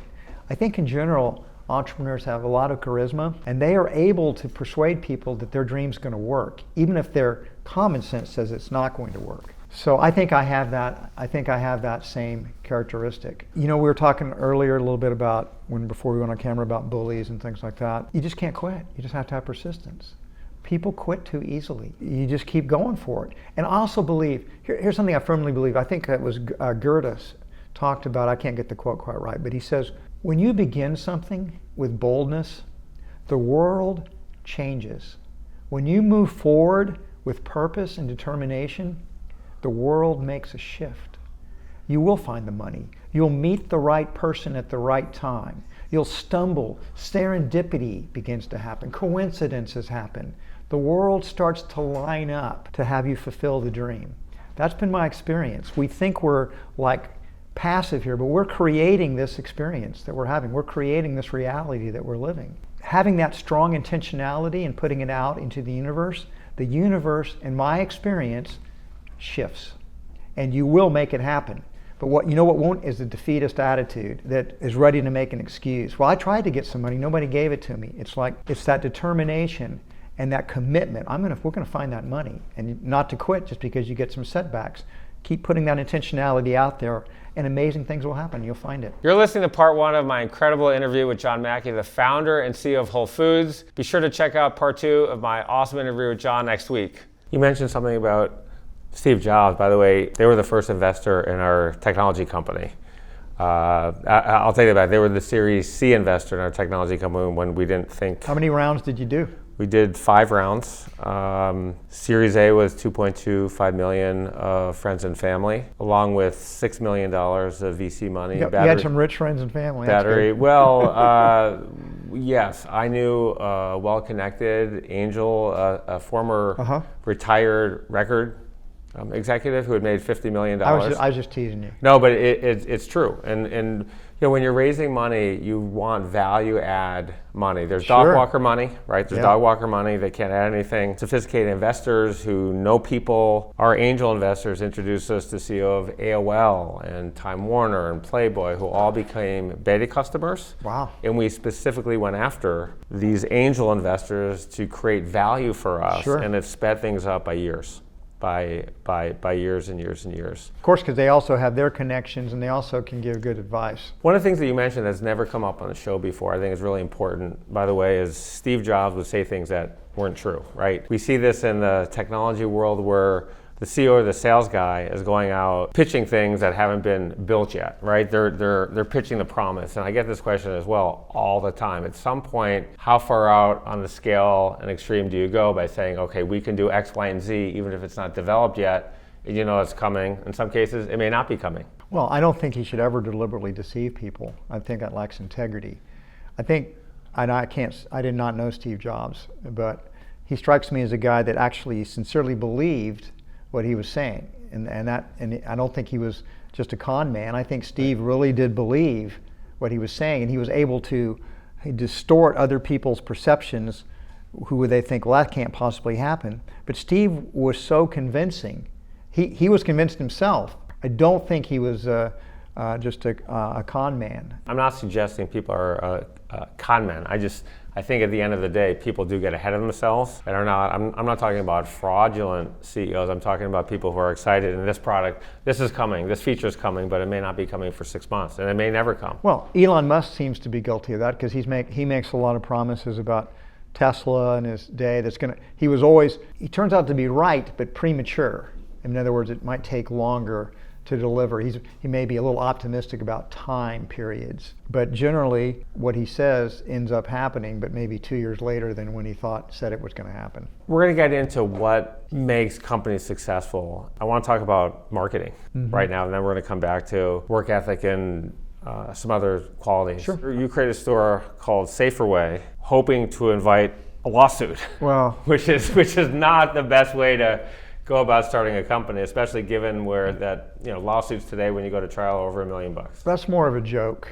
I think in general, entrepreneurs have a lot of charisma, and they are able to persuade people that their dream's going to work, even if their common sense says it's not going to work. So I think I have that same characteristic. We were talking earlier a little bit about before we went on camera about bullies and things like that. You just can't quit. You just have to have persistence. People quit too easily. You just keep going for it. And I also believe, here's something I firmly believe. I think it was Goethe talked about, I can't get the quote quite right, but he says, when you begin something with boldness, the world changes. When you move forward with purpose and determination, the world makes a shift. You will find the money. You'll meet the right person at the right time. You'll stumble. Serendipity begins to happen. Coincidences happen. The world starts to line up to have you fulfill the dream. That's been my experience. We think we're like passive here, but we're creating this experience that we're having. We're creating this reality that we're living. Having that strong intentionality and putting it out into the universe, in my experience, shifts. And you will make it happen. But what won't is the defeatist attitude that is ready to make an excuse. Well, I tried to get some money, nobody gave it to me. It's that determination and that commitment. We're gonna find that money, and not to quit just because you get some setbacks. Keep putting that intentionality out there, and amazing things will happen. You'll find it. You're listening to part one of my incredible interview with John Mackey, the founder and CEO of Whole Foods. Be sure to check out part two of my awesome interview with John next week. You mentioned something about Steve Jobs. By the way, they were the first investor in our technology company. I'll take it back. They were the Series C investor in our technology company when we didn't think. How many rounds did you do? We did 5 rounds. Series A was $2.25 million of friends and family, along with $6 million of VC money. You had some rich friends and family. Well, yes, I knew a well-connected angel, a former retired record executive who had made $50 million. I was just teasing you. No, but it's true. And when you're raising money, you want value add money. There's Sure. dog walker money, right? There's Yeah. dog walker money. They can't add anything. Sophisticated investors who know people. Our angel investors introduced us to CEO of AOL and Time Warner and Playboy, who all became beta customers. Wow. And we specifically went after these angel investors to create value for us. Sure. And it sped things up by years. By years and years and years. Of course, because they also have their connections and they also can give good advice. One of the things that you mentioned that's never come up on the show before, I think is really important, by the way, is Steve Jobs would say things that weren't true, right? We see this in the technology world where the CEO or the sales guy is going out pitching things that haven't been built yet, right? They're pitching the promise. And I get this question as well all the time. At some point, how far out on the scale and extreme do you go by saying, okay, we can do X, Y, and Z, even if it's not developed yet, you know it's coming. In some cases, it may not be coming. Well, I don't think he should ever deliberately deceive people. I think that lacks integrity. I did not know Steve Jobs, but he strikes me as a guy that actually sincerely believed what he was saying, and I don't think he was just a con man. I think Steve really did believe what he was saying, and he was able to distort other people's perceptions, who would they think, well, that can't possibly happen. But Steve was so convincing. He was convinced himself. I don't think he was just a con man. I'm not suggesting people are con men. I think at the end of the day, people do get ahead of themselves and are not. I'm not talking about fraudulent CEOs. I'm talking about people who are excited in this product. This is coming. This feature is coming, but it may not be coming for 6 months, and it may never come. Well, Elon Musk seems to be guilty of that because he makes a lot of promises about Tesla in his day. He turns out to be right, but premature. In other words, it might take longer to deliver. He may be a little optimistic about time periods, but generally what he says ends up happening, but maybe 2 years later than when he said it was going to happen. We're going to get into what makes companies successful. I want to talk about marketing right now, and then we're going to come back to work ethic and some other qualities. Sure. You created a store called Saferway, hoping to invite a lawsuit. Well, which is not the best way to go about starting a company, especially given where that lawsuits today when you go to trial are over $1 million. That's more of a joke.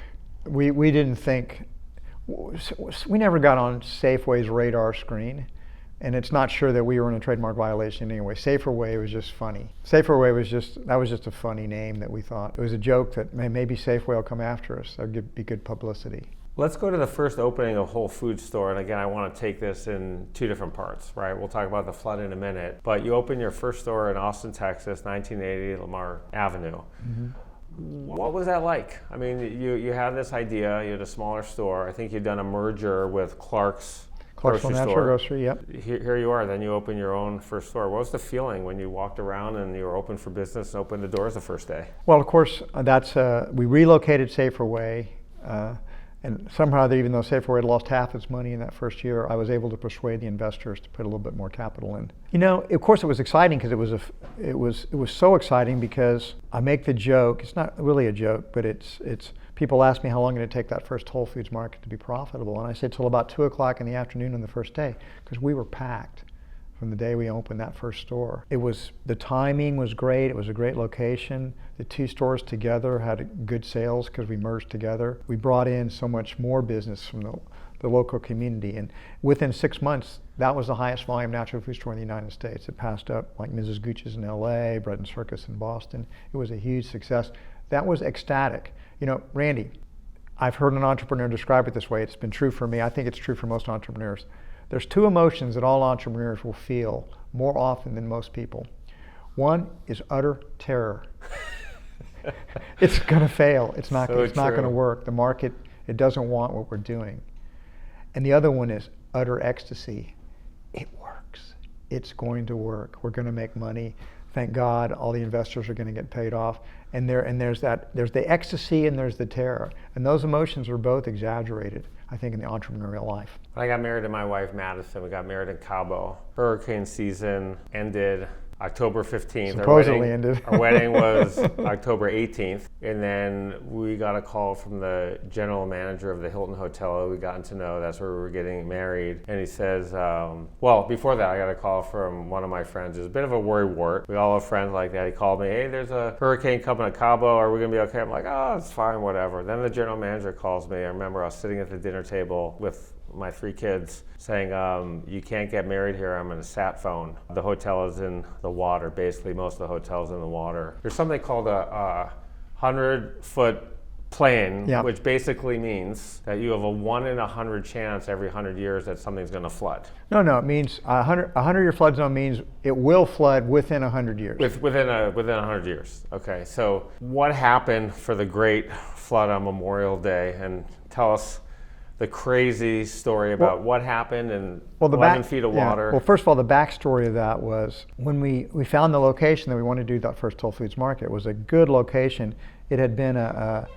We didn't think, we never got on Safeway's radar screen, and it's not sure that we were in a trademark violation anyway. Saferway was just funny. Saferway was just a funny name that we thought. It was a joke that maybe Safeway will come after us. That would be good publicity. Let's go to the first opening of Whole Foods store, and again, I want to take this in two different parts, right? We'll talk about the flood in a minute, but you opened your first store in Austin, Texas, 1980, Lamar Avenue. What was that like? I mean, you had this idea, you had a smaller store. I think you'd done a merger with Clark's grocery Natural store. Grocery, yep. Here you are, then you open your own first store. What was the feeling when you walked around and you were open for business and opened the doors the first day? Well, of course, we relocated Saferway. And somehow, even though Safeway had lost half its money in that first year, I was able to persuade the investors to put a little bit more capital in. Of course, it was exciting because it was so exciting because I make the joke. It's not really a joke, but it's people ask me how long did it take that first Whole Foods market to be profitable, and I said till about 2:00 in the afternoon on the first day because we were packed from the day we opened that first store. The timing was great. It was a great location. The two stores together had good sales because we merged together. We brought in so much more business from the local community, and within 6 months, that was the highest volume natural food store in the United States. It passed up like Mrs. Gooch's in LA, Bread and Circus in Boston. It was a huge success. That was ecstatic. Randy, I've heard an entrepreneur describe it this way. It's been true for me. I think it's true for most entrepreneurs. There's two emotions that all entrepreneurs will feel more often than most people. One is utter terror. It's going to fail. It's not going to work. The market, it doesn't want what we're doing. And the other one is utter ecstasy. It works. It's going to work. We're going to make money. Thank God, all the investors are going to get paid off. And there's the ecstasy and there's the terror. And those emotions are both exaggerated, I think, in the entrepreneurial life. I got married to my wife, Madison. We got married in Cabo. Hurricane season ended. October 15th. Supposedly ended. Our wedding was October 18th. And then we got a call from the general manager of the Hilton Hotel. We gotten to know that's where we were getting married. And he says, well, before that, I got a call from one of my friends. It was a bit of a worrywart. We all have friends like that. He called me, hey, there's a hurricane coming to Cabo. Are we going to be okay? I'm like, oh, it's fine, whatever. Then the general manager calls me. I remember I was sitting at the dinner table with my 3 kids saying, you can't get married here, I'm in a sat phone. The hotel is in the water, basically most of the hotel's in the water. There's something called a 100-foot plane, Yep. which basically means that you have a 1 in 100 chance every 100 years that something's gonna flood. No, it means a 100-year flood zone means it will flood within 100 years. Within 100 years, okay. So what happened for the great flood on Memorial Day? And tell us the crazy story about what happened and 11 feet of water. Well, first of all, the backstory of that was when we found the location that we wanted to do that first Whole Foods market. It was a good location. It had been a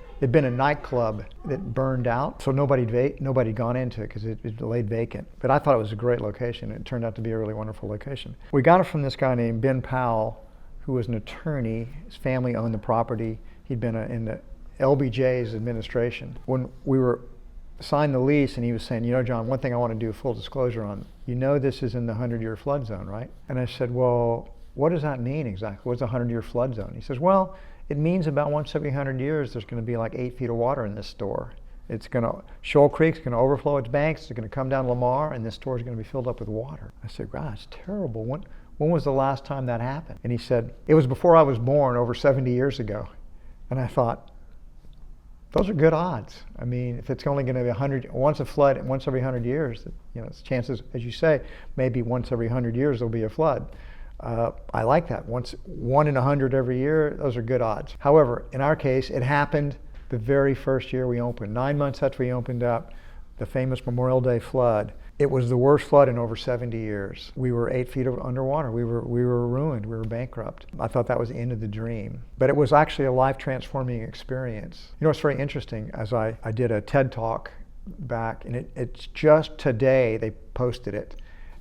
nightclub that burned out, so nobody'd gone into it because it laid vacant. But I thought it was a great location. It turned out to be a really wonderful location. We got it from this guy named Ben Powell, who was an attorney. His family owned the property. He'd been in the LBJ's administration. When we were signed the lease, and he was saying, John, one thing I want to do full disclosure on, this is in the 100-year flood zone, right? And I said, well, what does that mean exactly? What's a 100-year flood zone? He says, well, it means about once every 100 years there's going to be like 8 feet of water in this store. Shoal Creek's going to overflow its banks, it's going to come down Lamar, and this store is going to be filled up with water. I said, wow, it's terrible. When was the last time that happened? And he said, it was before I was born, over 70 years ago. And I thought, those are good odds. I mean, if it's only going to be once a flood, once every 100 years, it's chances, as you say, maybe once every 100 years there'll be a flood. I like that. 1 in 100 every year, those are good odds. However, in our case, it happened the very first year we opened. 9 months after we opened up, the famous Memorial Day flood. It was the worst flood in over 70 years. We were 8 feet underwater. We were ruined. We were bankrupt. I thought that was the end of the dream. But it was actually a life-transforming experience. It's very interesting. As I did a TED Talk back, and it's just today they posted it.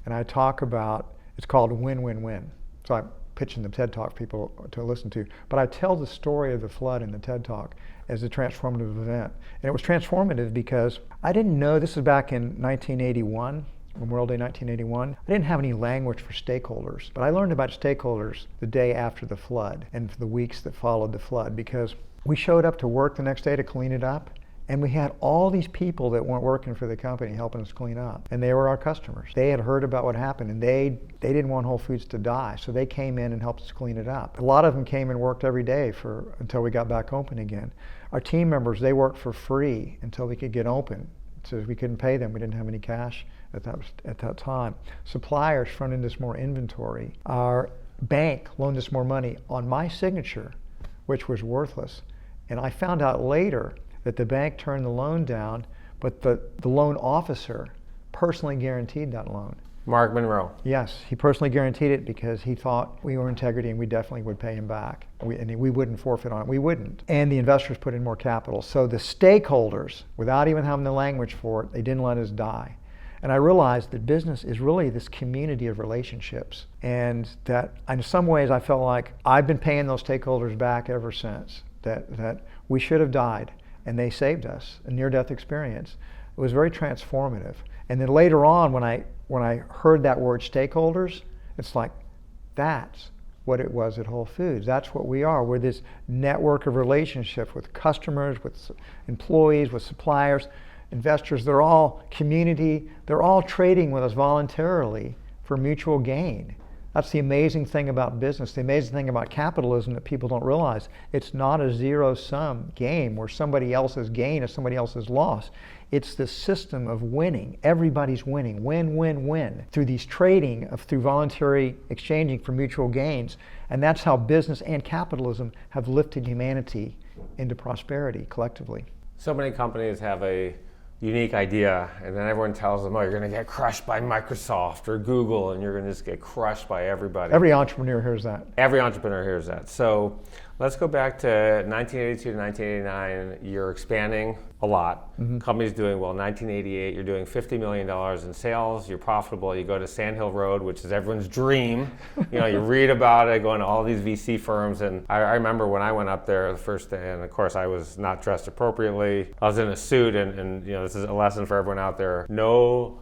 And I talk about, it's called Win-Win-Win. So I'm pitching the TED Talk people to listen to. But I tell the story of the flood in the TED Talk as a transformative event. And it was transformative because I didn't know, this was back in 1981, Memorial Day 1981. I didn't have any language for stakeholders, but I learned about stakeholders the day after the flood and for the weeks that followed the flood, because we showed up to work the next day to clean it up, and we had all these people that weren't working for the company helping us clean up, and they were our customers. They had heard about what happened, and they didn't want Whole Foods to die, so they came in and helped us clean it up. A lot of them came and worked every day until we got back open again. Our team members, they worked for free until we could get open, so we couldn't pay them. We didn't have any cash at that time. Suppliers fronted us more inventory. Our bank loaned us more money on my signature, which was worthless. And I found out later that the bank turned the loan down, but the loan officer personally guaranteed that loan. Mark Monroe. Yes, he personally guaranteed it because he thought we were integrity and we definitely would pay him back. And we wouldn't forfeit on it. We wouldn't. And the investors put in more capital. So the stakeholders, without even having the language for it, they didn't let us die. And I realized that business is really this community of relationships. And that in some ways I felt like I've been paying those stakeholders back ever since. That we should have died, and they saved us, a near-death experience. It was very transformative. And then later on, when I heard that word stakeholders, it's like, that's what it was at Whole Foods. That's what we are. We're this network of relationships with customers, with employees, with suppliers, investors. They're all community. They're all trading with us voluntarily for mutual gain. That's the amazing thing about business, the amazing thing about capitalism that people don't realize. It's not a zero-sum game where somebody else's gain is somebody else's loss. It's the system of winning. Everybody's winning. Win, win, win. Through these trading, through voluntary exchanging for mutual gains. And that's how business and capitalism have lifted humanity into prosperity collectively. So many companies have a unique idea, and then everyone tells them, oh, you're going to get crushed by Microsoft or Google, and you're going to just get crushed by everybody. Every entrepreneur hears that. Every entrepreneur hears that. So Let's go back to 1982 to 1989. You're expanding a lot. Company's doing well. 1988, you're doing $50 million in sales. You're profitable. You go to Sand Hill Road, which is everyone's dream. You read about it, going to all these VC firms. And I remember when I went up there the first day, and of course I was not dressed appropriately. I was in a suit, and this is a lesson for everyone out there. Know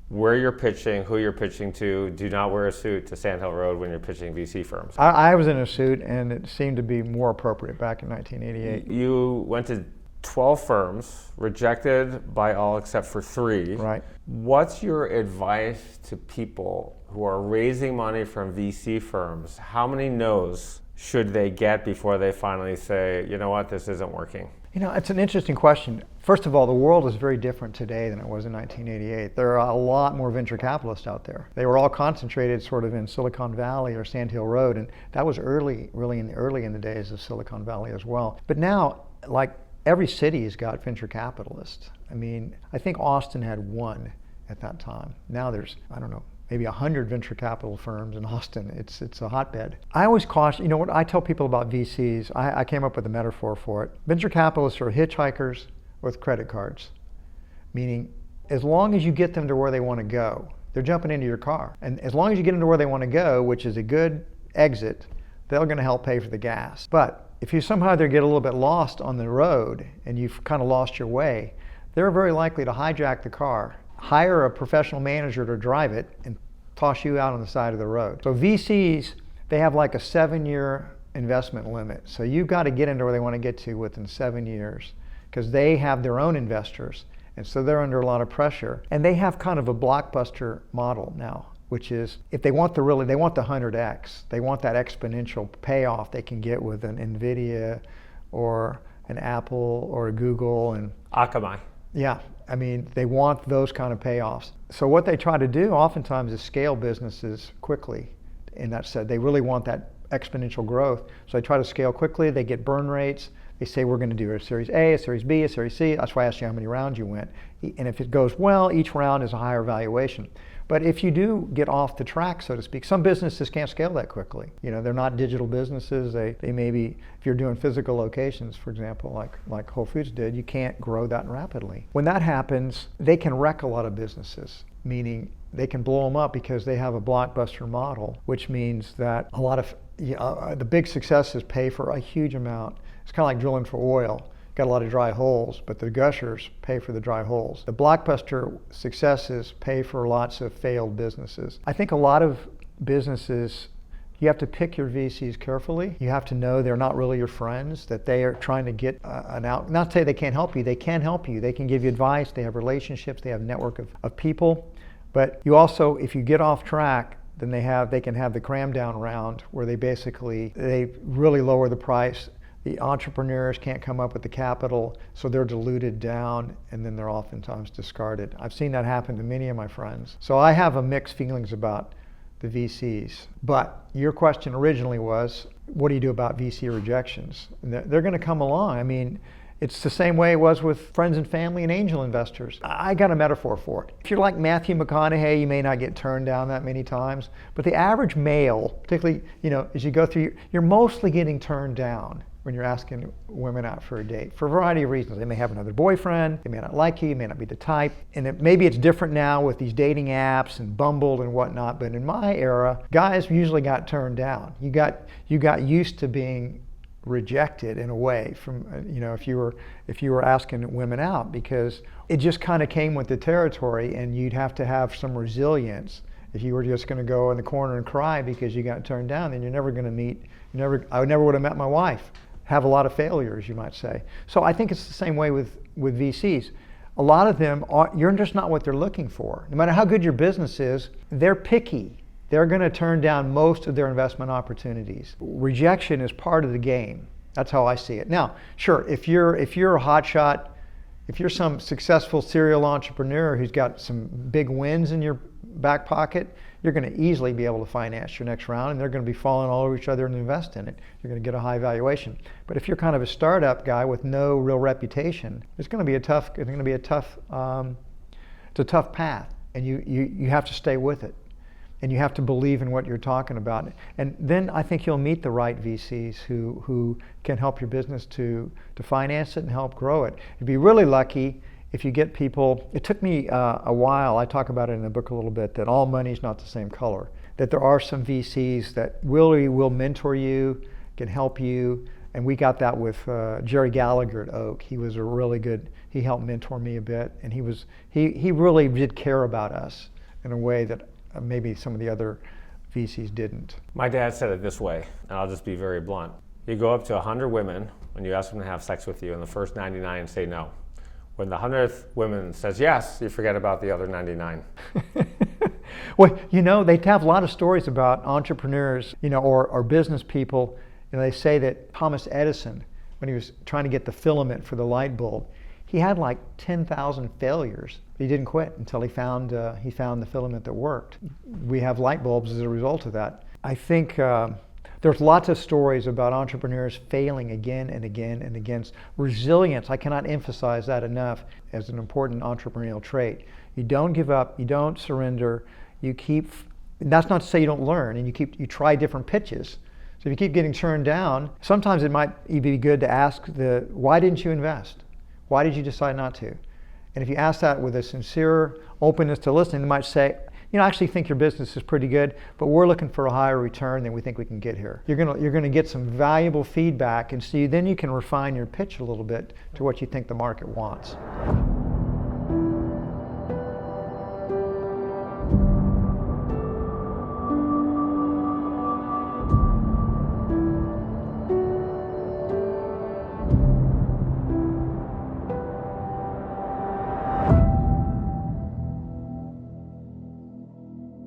where you're pitching, who you're pitching to. Do not wear a suit to Sand Hill Road when you're pitching VC firms. I was in a suit, and it seemed to be more appropriate back in 1988. You went to 12 firms, rejected by all except for 3. Right. What's your advice to people who are raising money from VC firms? How many no's should they get before they finally say, you know what, this isn't working? It's an interesting question. First of all, the world is very different today than it was in 1988. There are a lot more venture capitalists out there. They were all concentrated sort of in Silicon Valley or Sand Hill Road, and that was early in the days of Silicon Valley as well. But now, like, every city has got venture capitalists. I think Austin had 1 at that time. Now there's, I don't know, maybe 100 venture capital firms in Austin. It's a hotbed. I always caution, what I tell people about VCs, I came up with a metaphor for it. Venture capitalists are hitchhikers with credit cards, meaning as long as you get them to where they want to go, they're jumping into your car. And as long as you get them to where they want to go, which is a good exit, they're going to help pay for the gas. But if you somehow they get a little bit lost on the road and you've kind of lost your way, they're very likely to hijack the car, hire a professional manager to drive it, and toss you out on the side of the road. So VCs, they have like a 7-year investment limit. So you've got to get into where they want to get to within 7 years, because they have their own investors. And so they're under a lot of pressure. And they have kind of a blockbuster model now, which is if they want the 100x, they want that exponential payoff they can get with an NVIDIA or an Apple or a Google and Akamai. Yeah, they want those kind of payoffs. So what they try to do oftentimes is scale businesses quickly. And that said, they really want that exponential growth. So they try to scale quickly, they get burn rates. They say we're going to do a Series A, a Series B, a Series C. That's why I asked you how many rounds you went. And if it goes well, each round is a higher valuation. But if you do get off the track, so to speak, some businesses can't scale that quickly. They're not digital businesses. They may be, if you're doing physical locations, for example, like Whole Foods did, you can't grow that rapidly. When that happens, they can wreck a lot of businesses, meaning they can blow them up because they have a blockbuster model, which means that a lot of the big successes pay for a huge amount. It's kind of like drilling for oil. Got a lot of dry holes, but the gushers pay for the dry holes. The blockbuster successes pay for lots of failed businesses. I think a lot of businesses, you have to pick your VCs carefully. You have to know they're not really your friends, that they are trying to get an out. Not to say they can't help you. They can help you. They can give you advice. They have relationships. They have a network of people. But you also, if you get off track, then they can have the cram down round where they really lower the price. The entrepreneurs can't come up with the capital, so they're diluted down, and then they're oftentimes discarded. I've seen that happen to many of my friends. So I have a mixed feelings about the VCs. But your question originally was, what do you do about VC rejections? And they're going to come along. It's the same way it was with friends and family and angel investors. I got a metaphor for it. If you're like Matthew McConaughey, you may not get turned down that many times, but the average male, particularly, as you go through, you're mostly getting turned down when you're asking women out for a date for a variety of reasons. They may have another boyfriend, they may not like you may not be the type, and maybe it's different now with these dating apps and Bumble and whatnot, but in my era, guys usually got turned down. You got used to being rejected in a way from, if you were asking women out, because it just kind of came with the territory, and you'd have to have some resilience. If you were just going to go in the corner and cry because you got turned down, then you're never going to meet, I never would have met my wife. Have a lot of failures, you might say. So I think it's the same way with VCs. A lot of them, you're just not what they're looking for. No matter how good your business is, they're picky. They're going to turn down most of their investment opportunities. Rejection is part of the game. That's how I see it. Now, sure, if you're a hotshot, if you're some successful serial entrepreneur who's got some big wins in your back pocket, you're going to easily be able to finance your next round, and they're going to be falling all over each other and invest in it. You're going to get a high valuation. But if you're kind of a startup guy with no real reputation, it's going to be a tough path, and you have to stay with it. and you have to believe in what you're talking about. And then I think you'll meet the right VCs who can help your business to finance it and help grow it. You'd be really lucky if you get people. It took me a while, I talk about it in the book a little bit, that all money is not the same color. That there are some VCs that really will mentor you, can help you. And we got that with Jerry Gallagher at Oak. He was a really good, he helped mentor me a bit, and he really did care about us in a way that maybe some of the other VCs didn't. My dad said it this way, and I'll just be very blunt. You go up to 100 women when you ask them to have sex with you, and the first 99 say no. When the 100th woman says yes, you forget about the other 99. Well, they have a lot of stories about entrepreneurs, or business people. They say that Thomas Edison, when he was trying to get the filament for the light bulb, he had like 10,000 failures. He didn't quit until he found the filament that worked. We have light bulbs as a result of that. I think there's lots of stories about entrepreneurs failing again and again and again. Resilience, I cannot emphasize that enough as an important entrepreneurial trait. You don't give up, you don't surrender, you keep, that's not to say you don't learn, and you try different pitches. So if you keep getting turned down, sometimes it might be good to ask why didn't you invest? Why did you decide not to? And if you ask that with a sincere openness to listening, they might say, I actually think your business is pretty good, but we're looking for a higher return than we think we can get here. You're gonna get some valuable feedback, and then you can refine your pitch a little bit to what you think the market wants.